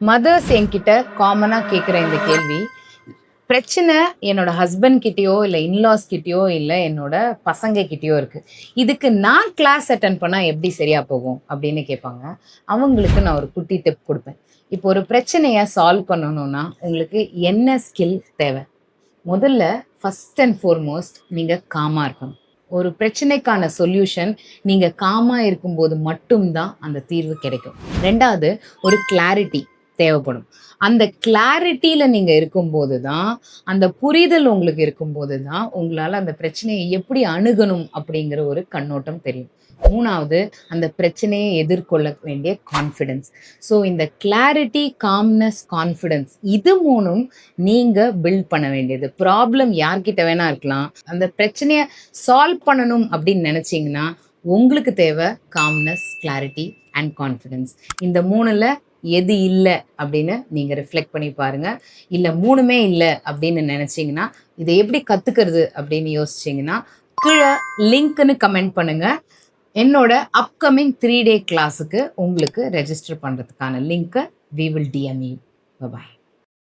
Mothers என்கிட்ட காமனாக கேட்குற இந்த கேள்வி, பிரச்சனை என்னோட ஹஸ்பண்ட் கிட்டேயோ இல்லை இன்லாஸ் கிட்டேயோ இல்லை என்னோட பசங்க கிட்டேயோ இருக்குது. இதுக்கு நான் கிளாஸ் அட்டன் பண்ணால் எப்படி சரியாக போகும் அப்படின்னு கேட்பாங்க. அவங்களுக்கு நான் ஒரு குட்டி டிப் கொடுப்பேன். இப்போ ஒரு பிரச்சனையை சால்வ் பண்ணணும்னா உங்களுக்கு என்ன ஸ்கில் தேவை? முதல்ல ஃபஸ்ட் அண்ட் ஃபார்மோஸ்ட் நீங்கள் காமாக இருக்கணும். ஒரு பிரச்சனைக்கான சொல்யூஷன் நீங்கள் காமாக இருக்கும்போது மட்டும்தான் அந்த தீர்வு கிடைக்கும். ரெண்டாவது, ஒரு கிளாரிட்டி தேவைப்படும். அந்த கிளாரிட்டியில் நீங்கள் இருக்கும்போது தான், அந்த புரிதல் உங்களுக்கு இருக்கும்போது தான் உங்களால் அந்த பிரச்சனையை எப்படி அணுகணும் அப்படிங்கிற ஒரு கண்ணோட்டம் தெரியும். மூணாவது, அந்த பிரச்சனையை எதிர்கொள்ள வேண்டிய கான்ஃபிடென்ஸ். ஸோ இந்த கிளாரிட்டி, காம்னஸ், கான்ஃபிடென்ஸ் இது மூணும் நீங்கள் பில்ட் பண்ண வேண்டியது. ப்ராப்ளம் யார்கிட்ட வேணா இருக்கலாம். அந்த பிரச்சனையை சால்வ் பண்ணணும் அப்படின்னு நினச்சிங்கன்னா உங்களுக்கு தேவை காம்னஸ், கிளாரிட்டி அண்ட் கான்ஃபிடென்ஸ். இந்த மூணில் எது இல்லை அப்படின்னு நீங்கள் ரிஃப்ளெக்ட் பண்ணி பாருங்கள். இல்லை மூணுமே இல்லை அப்படின்னு நினச்சிங்கன்னா இதை எப்படி கற்றுக்கிறது அப்படின்னு யோசிச்சிங்கன்னா கீழே லிங்க்னு கமெண்ட் பண்ணுங்கள். என்னோட அப்கமிங் 3 day கிளாஸுக்கு உங்களுக்கு ரெஜிஸ்டர் பண்ணுறதுக்கான லிங்க்கை we will DM you. Bye-bye.